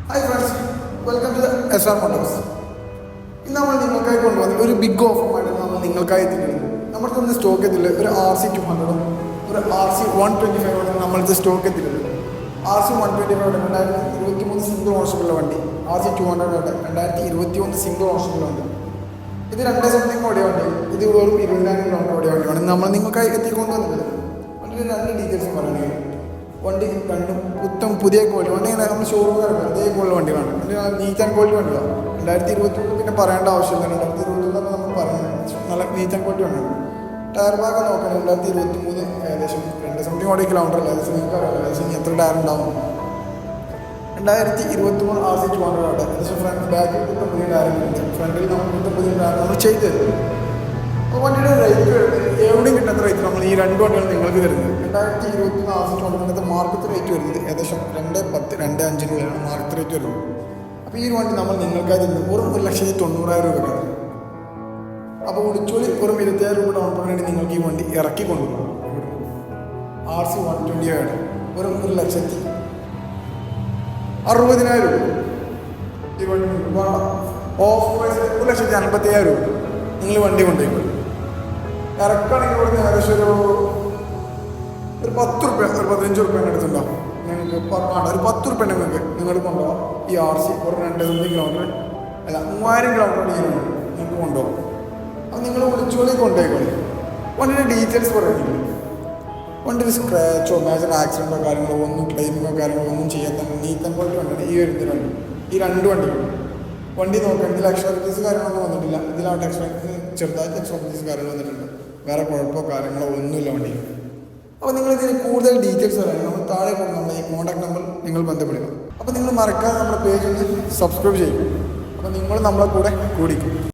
Hi friends, welcome to SR Motors. ഇന്ന് നമ്മൾ നിങ്ങൾക്കായി കൊണ്ടുവന്നത് ഒരു ബിഗ് ഓഫറുമായിട്ട് നമ്മൾ നിങ്ങൾക്കായി എത്തിക്കുന്നത്. നമ്മൾക്ക് ഇന്ന് സ്റ്റോക്ക് എത്തില്ല ഒരു RC200 ഒരു RC125 നമ്മൾക്ക് സ്റ്റോക്ക് എത്തിക്കുന്നത്. RC125 2023 സിംഗിൾ ഓണർഷിപ്പുള്ള വണ്ടി, RC200 2021 സിംഗിൾ ഓണർഷിപ്പുള്ള വണ്ടി. ഇത് 2 സംതിങ് ഓടിയ വണ്ടി, ഇത് വെറും 20,000 കിലോമീറ്റർ ഓടിയ വണ്ടിയാണ് നമ്മൾ നിങ്ങൾക്കായി എത്തിക്കൊണ്ടുവന്നത്. വണ്ടിയുടെ 2 ഡീറ്റെയിൽസ് പറയുന്നത്, വണ്ടി രണ്ടും പുതിയ ക്വാളിറ്റി വണ്ടി. ഇങ്ങനെ നമ്മൾ ഷോറൂം കിടക്കുക അതേ ക്വാളിറ്റി വണ്ടികളാണ്. വണ്ടി നീറ്റ് ആൻഡ് ക്വാളിറ്റി വണ്ടിയാണ്. 2021 പിന്നെ പറയേണ്ട ആവശ്യമില്ല. 2021 നമ്മൾ പറയുന്നത് നല്ല നീറ്റ് ആൻഡ് ക്വാളിറ്റി വണ്ടിയാണ്. ടയർ ഭാഗം നോക്കണം. 2023 ഏകദേശം 2 സംതിങ് ഓടിയ കിലോമീറ്റർ അല്ല, ഏകദേശം നിങ്ങൾക്ക് അറിയാം ഏകദേശം എത്ര ടയർ ഉണ്ടാവും. 2023 RC200 ഏകദേശം ഫ്രണ്ട് ബാക്കിൽ പുതിയ ടയർ, ഫ്രണ്ടിൽ നമുക്ക് പുതിയ ടയർ നമ്മൾ ചെയ്ത് തരും. അപ്പോൾ വണ്ടിയുടെ റേറ്റ് വരുന്നത് എവിടെയും കിട്ടുന്ന റേറ്റ് നമ്മൾ ഈ 2 വണ്ടികൾ നിങ്ങൾക്ക് തരുന്നത്. 2023 RC200 മാർക്കറ്റ് റേറ്റ് വരുന്നത് ഏകദേശം 2,10, 2,5 മാർക്കറ്റ് റേറ്റ് വരുന്നത്. അപ്പോൾ ഈ ഒരു വണ്ടി നമ്മൾ നിങ്ങൾക്കായി തരുന്നത് വെറും 1,90,000 രൂപയാണ്. അപ്പോൾ വിളിച്ചോളി, വെറും 20,000 രൂപ ഡൗൺ പേയ്മെൻറ്റ് നിങ്ങൾക്ക് ഈ വണ്ടി ഇറക്കി കൊണ്ടുപോകും. RC125 വെറും 1,60,000 രൂപ ഈ വണ്ടി ഓഫ് പ്രൈസ് 1,40,000 രൂപ നിങ്ങൾ വണ്ടി കൊണ്ടുപോയി ഇറക്കുകയാണെങ്കിൽ ഇവിടുന്ന് ഏകദേശം ഒരു 10 റുപ്യ, ഒരു 15 റുപ്യേൻ്റെ അടുത്തുണ്ടാവും. നിങ്ങൾക്ക് വേണ്ട ഒരു 10 റുപ്യ നിങ്ങൾ കൊണ്ടുപോകാം. ഈ RC ഒരു 2 കിലോമീറ്റർ അല്ല 3,000 കിലോമീറ്റർ നിങ്ങൾക്ക് കൊണ്ടുപോകാം. അപ്പോൾ നിങ്ങൾ വിളിച്ചോളി കൊണ്ടുപോയിക്കോളി. വണ്ടിയുടെ ഡീറ്റെയിൽസ് പറയുന്നില്ല. വണ്ടി ഒരു സ്ക്രാച്ചോ മേജർ ആക്സിഡൻറ്റോ കാര്യങ്ങളോ ഒന്നും ക്ലെയിമിങ്ങോ കാര്യങ്ങളോ ഒന്നും ചെയ്യാത്ത നീറ്റ് ആൻഡ് ക്വാളിറ്റി വണ്ടിയാണ് ഈ ഒരു വണ്ടി. ഈ 2 വണ്ടികൾ വണ്ടി നോക്കാം. ഇതിൽ എക്സ്ട്രാ കാര്യങ്ങളൊന്നും വന്നിട്ടില്ല. ഇതിലാവട്ടെ ചെറുതായിട്ട് എക്സ്ട്രാ കാര്യങ്ങൾ വന്നിട്ടുണ്ട്. വേറെ കുഴപ്പമോ കാര്യങ്ങളോ ഒന്നുമില്ല വണ്ടിയിൽ. അപ്പോൾ നിങ്ങൾ ഇതിന് കൂടുതൽ ഡീറ്റെയിൽസ് അറിയാം നമ്മൾ താഴെ കൊടുക്കുന്ന ഈ കോൺടാക്ട് നമ്പർ നിങ്ങൾ ബന്ധപ്പെടുക. അപ്പോൾ നിങ്ങൾ മറക്കാതെ നമ്മുടെ പേജ് സബ്സ്ക്രൈബ് ചെയ്യും. അപ്പോൾ നിങ്ങൾ നമ്മളെ കൂടെ കൂടിക്കും.